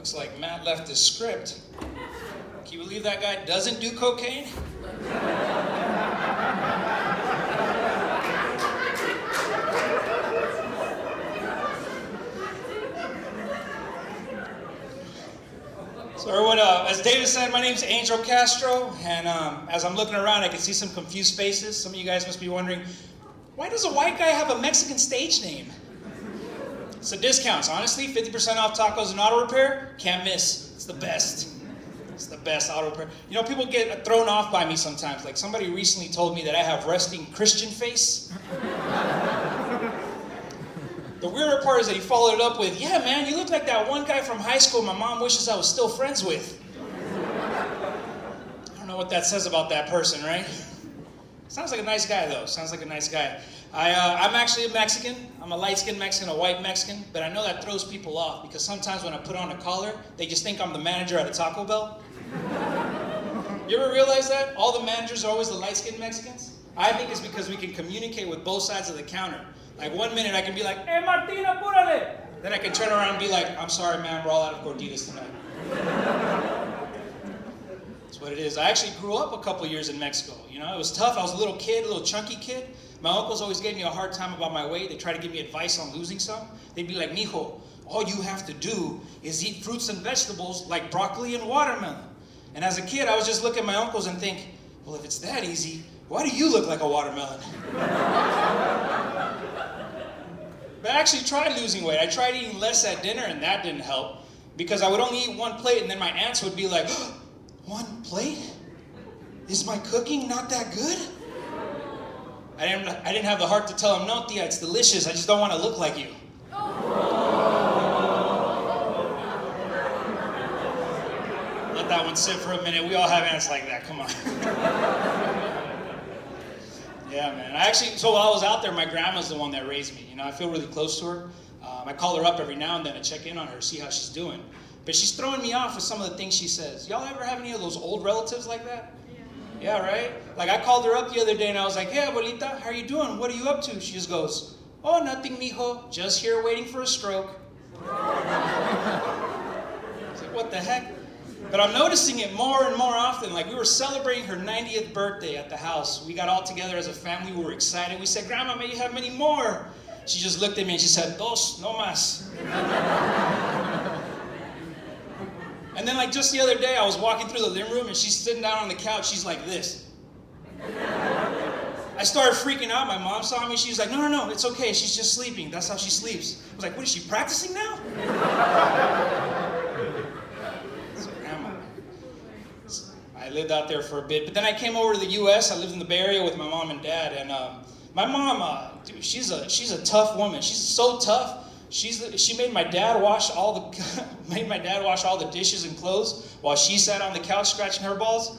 Looks like Matt left his script. Can you believe that guy doesn't do cocaine? So everyone, as David said, my name's Angel Castro, and as I'm looking around, I can see some confused faces. Some of you guys must be wondering, why does a white guy have a Mexican stage name? So discounts, honestly, 50% off tacos and auto repair, can't miss. It's the best. It's the best auto repair. You know, people get thrown off by me sometimes. Like somebody recently told me that I have resting Christian face. The weirder part is that he followed it up with, yeah, man, you look like that one guy from high school my mom wishes I was still friends with. I don't know what that says about that person, right? Sounds like a nice guy, though. Sounds like a nice guy. I'm actually a Mexican. I'm a light-skinned Mexican, a white Mexican, but I know that throws people off because sometimes when I put on a collar, they just think I'm the manager at a Taco Bell. You ever realize that? All the managers are always the light-skinned Mexicans? I think it's because we can communicate with both sides of the counter. Like 1 minute I can be like, hey Martin, apúrale! Then I can turn around and be like, I'm sorry man, we're all out of gorditas tonight. That's what it is. I actually grew up a couple years in Mexico. You know, it was tough. I was a little kid, a little chunky kid. My uncles always gave me a hard time about my weight. They tried to give me advice on losing some. They'd be like, mijo, all you have to do is eat fruits and vegetables like broccoli and watermelon. And as a kid, I was just look at my uncles and think, well, if it's that easy, why do you look like a watermelon? But I actually tried losing weight. I tried eating less at dinner, and that didn't help. Because I would only eat one plate, and then my aunts would be like, oh, one plate? Is my cooking not that good? I didn't have the heart to tell them, no, tia, it's delicious. I just don't want to look like you. Let that one sit for a minute. We all have aunts like that. Come on. Yeah, man. So while I was out there, my grandma's the one that raised me. You know, I feel really close to her. I call her up every now and then to check in on her, see how she's doing. But she's throwing me off with some of the things she says. Y'all ever have any of those old relatives like that? Yeah, right? Like I called her up the other day and I was like, hey, abuelita, how are you doing? What are you up to? She just goes, oh, nothing, mijo. Just here waiting for a stroke. I was like, what the heck? But I'm noticing it more and more often. Like we were celebrating her 90th birthday at the house. We got all together as a family. We were excited. We said, Grandma, may you have many more? She just looked at me and she said, dos, no más. And then like just the other day, I was walking through the living room and she's sitting down on the couch. She's like this. I started freaking out. My mom saw me. She was like, no, it's okay. She's just sleeping. That's how she sleeps. I was like, what, is she practicing now? I lived out there for a bit, but then I came over to the U.S. I lived in the Bay Area with my mom and dad, and my mom, dude, she's a tough woman. She's so tough. She made my dad wash all the dishes and clothes while she sat on the couch scratching her balls.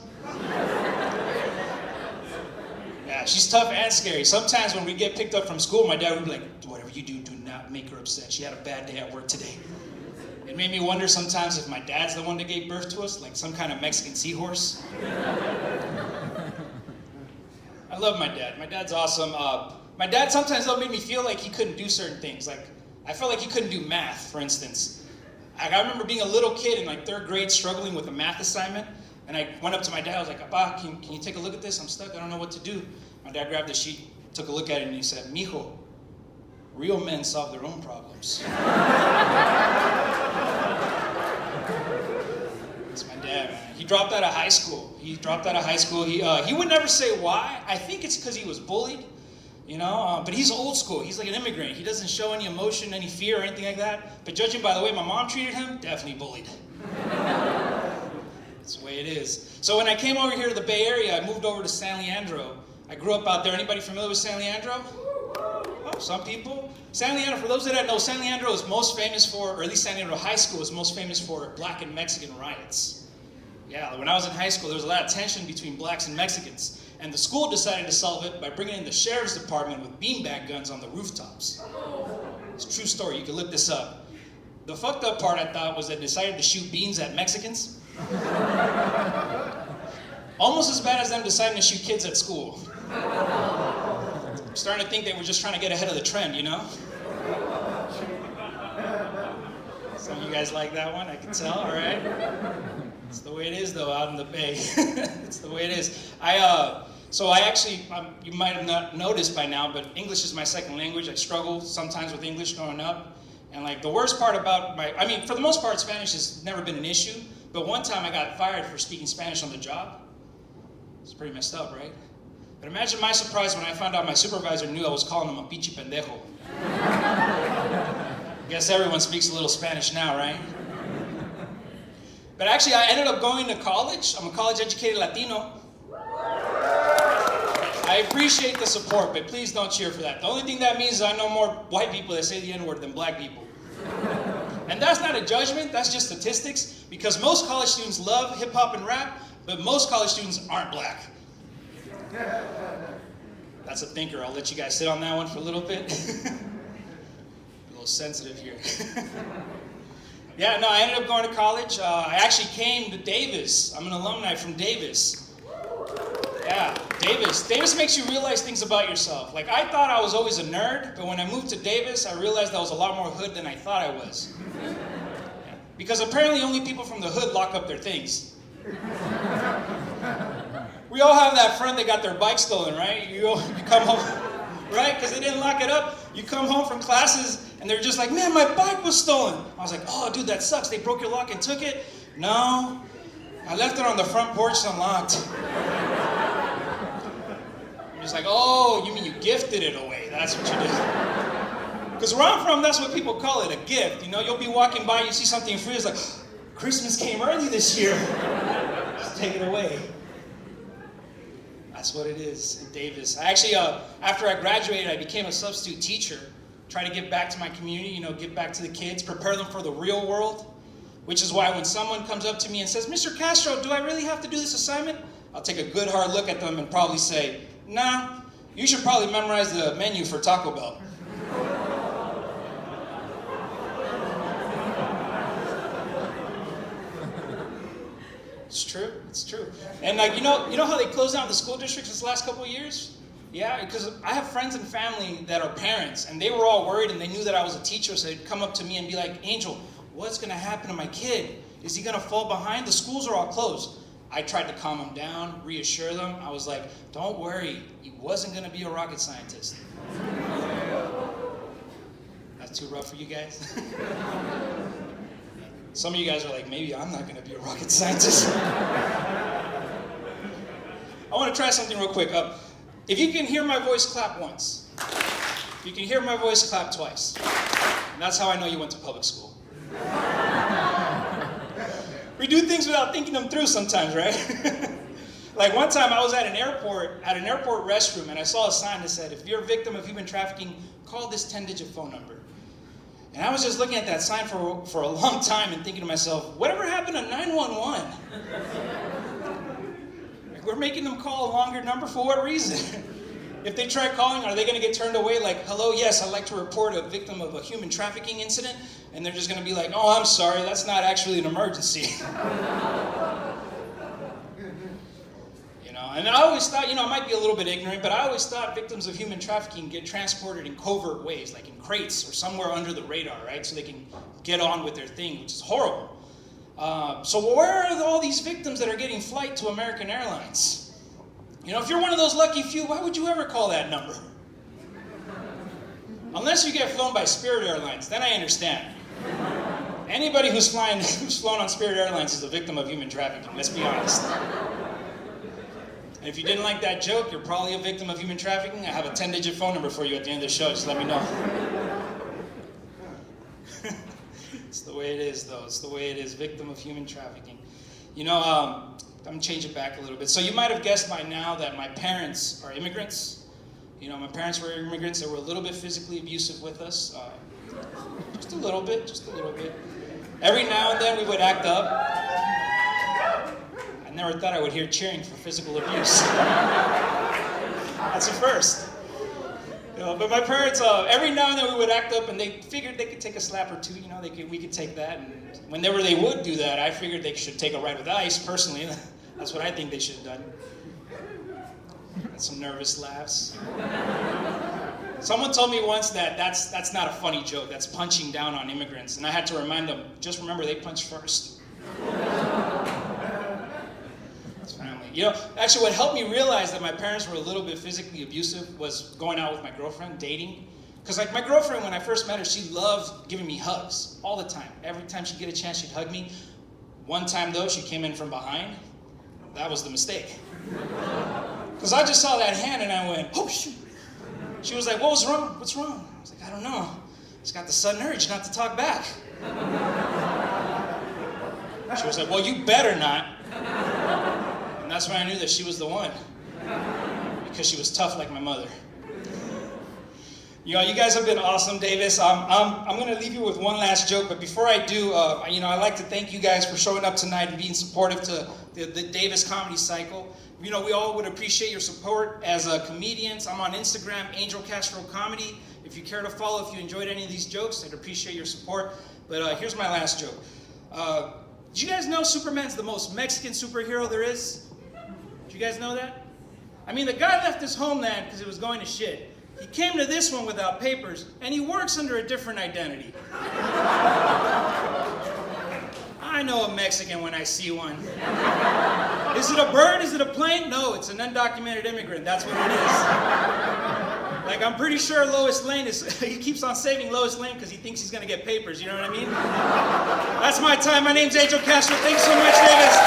Yeah, she's tough and scary. Sometimes when we get picked up from school, my dad would be like, whatever you do, do not make her upset. She had a bad day at work today. It made me wonder sometimes if my dad's the one that gave birth to us, like some kind of Mexican seahorse. I love my dad. My dad's awesome. My dad sometimes though made me feel like he couldn't do certain things. Like I felt like he couldn't do math, for instance. I remember being a little kid in like 3rd grade struggling with a math assignment, and I went up to my dad. I was like, "Papa, can you take a look at this? I'm stuck. I don't know what to do." My dad grabbed the sheet, took a look at it, and he said, "Mijo, real men solve their own problems." That's my dad, man. He dropped out of high school. He would never say why. I think it's because he was bullied, you know. But he's old school. He's like an immigrant. He doesn't show any emotion, any fear, or anything like that. But judging by the way my mom treated him, definitely bullied. That's the way it is. So when I came over here to the Bay Area, I moved over to San Leandro. I grew up out there. Anybody familiar with San Leandro? Oh, some people. San Leandro, for those that don't know, San Leandro is most famous for, or at least San Leandro High School is most famous for Black and Mexican riots. Yeah, when I was in high school, there was a lot of tension between blacks and Mexicans. And the school decided to solve it by bringing in the sheriff's department with beanbag guns on the rooftops. It's a true story. You can look this up. The fucked up part, I thought, was they decided to shoot beans at Mexicans. Almost as bad as them deciding to shoot kids at school. I'm starting to think they were just trying to get ahead of the trend, you know? Some of you guys like that one, I can tell, all right? It's the way it is, though, out in the Bay. It's the way it is. So I actually, you might have not noticed by now, but English is my second language. I struggle sometimes with English growing up. And like the worst part about for the most part, Spanish has never been an issue. But one time I got fired for speaking Spanish on the job. It's pretty messed up, right? But imagine my surprise when I found out my supervisor knew I was calling him a pinche pendejo. Guess everyone speaks a little Spanish now, right? But actually, I ended up going to college. I'm a college-educated Latino. I appreciate the support, but please don't cheer for that. The only thing that means is I know more white people that say the N-word than black people. And that's not a judgment, that's just statistics, because most college students love hip-hop and rap, but most college students aren't black. That's a thinker. I'll let you guys sit on that one for a little bit. A little sensitive here. Yeah, no, I ended up going to college. I actually came to Davis. I'm an alumni from Davis. Yeah, Davis. Davis makes you realize things about yourself. Like, I thought I was always a nerd, but when I moved to Davis, I realized I was a lot more hood than I thought I was. Yeah. Because apparently only people from the hood lock up their things. We all have that friend that got their bike stolen, right? You come home, right? Because they didn't lock it up. You come home from classes, and they're just like, man, my bike was stolen. I was like, oh, dude, that sucks. They broke your lock and took it? No, I left it on the front porch unlocked. He's like, oh, you mean you gifted it away? That's what you did. Because where I'm from, that's what people call it, a gift. You know, you'll be walking by, you see something free, it's like, Christmas came early this year. Just take it away. That's what it is in Davis. I actually, after I graduated, I became a substitute teacher. Try to give back to my community, you know, give back to the kids, prepare them for the real world. Which is why when someone comes up to me and says, Mr. Castro, do I really have to do this assignment? I'll take a good hard look at them and probably say, nah, you should probably memorize the menu for Taco Bell. It's true, it's true. And like, you know how they closed down the school districts this last couple of years? Yeah, because I have friends and family that are parents, and they were all worried, and they knew that I was a teacher, so they'd come up to me and be like, Angel, what's gonna happen to my kid? Is he gonna fall behind? The schools are all closed. I tried to calm them down, reassure them. I was like, don't worry, he wasn't gonna be a rocket scientist. That's too rough for you guys? Some of you guys are like, maybe I'm not gonna be a rocket scientist. I wanna try something real quick. If you can hear my voice, clap once. If you can hear my voice, clap twice. And that's how I know you went to public school. We do things without thinking them through sometimes, right? Like one time I was at an airport restroom, and I saw a sign that said, if you're a victim of human trafficking, call this 10-digit phone number. And I was just looking at that sign for a long time and thinking to myself, whatever happened to 911? Like, we're making them call a longer number for what reason? If they try calling, are they going to get turned away like, hello, yes, I'd like to report a victim of a human trafficking incident? And they're just going to be like, oh, I'm sorry, that's not actually an emergency. You know, and I always thought, I might be a little bit ignorant, but I always thought victims of human trafficking get transported in covert ways, like in crates or somewhere under the radar, right? So they can get on with their thing, which is horrible. So where are all these victims that are getting flight to American Airlines? If you're one of those lucky few, why would you ever call that number? Unless you get flown by Spirit Airlines, then I understand. Anybody who's flown on Spirit Airlines is a victim of human trafficking, let's be honest. And if you didn't like that joke, you're probably a victim of human trafficking. I have a 10-digit phone number for you at the end of the show, just let me know. It's the way it is, though. It's the way it is, victim of human trafficking. I'm going to change it back a little bit. So you might have guessed by now that my parents are immigrants. My parents were immigrants. They were a little bit physically abusive with us. Just a little bit. Every now and then we would act up. I never thought I would hear cheering for physical abuse. That's a first. But my parents, every now and then we would act up, and they figured they could take a slap or two. We could take that. And whenever they would do that, I figured they should take a ride with ice, personally. That's what I think they should have done. And some nervous laughs. Someone told me once that that's not a funny joke. That's punching down on immigrants. And I had to remind them, just remember they punch first. It's family. You know, actually what helped me realize that my parents were a little bit physically abusive was going out with my girlfriend, dating. Because like my girlfriend, when I first met her, she loved giving me hugs all the time. Every time she'd get a chance, she'd hug me. One time though, she came in from behind. That was the mistake. Because I just saw that hand and I went, oh shoot. She was like, what was wrong? What's wrong? I was like, I don't know. Just got the sudden urge not to talk back. She was like, well, you better not. And that's when I knew that she was the one. Because she was tough like my mother. You know, you guys have been awesome, Davis. I'm going to leave you with one last joke, but before I do, you know, I'd like to thank you guys for showing up tonight and being supportive to the Davis Comedy Cycle. You know, we all would appreciate your support as comedians. I'm on Instagram, Angel Castro Comedy. If you care to follow, if you enjoyed any of these jokes, I'd appreciate your support. But here's my last joke. Did you guys know Superman's the most Mexican superhero there is? Did you guys know that? I mean, the guy left his homeland because he was going to shit. He came to this one without papers, and he works under a different identity. I know a Mexican when I see one. Is it a bird? Is it a plane? No, it's an undocumented immigrant. That's what it is. Like, I'm pretty sure Lois Lane he keeps on saving Lois Lane because he thinks he's going to get papers, you know what I mean? That's my time. My name's Angel Castro. Thanks so much, Davis.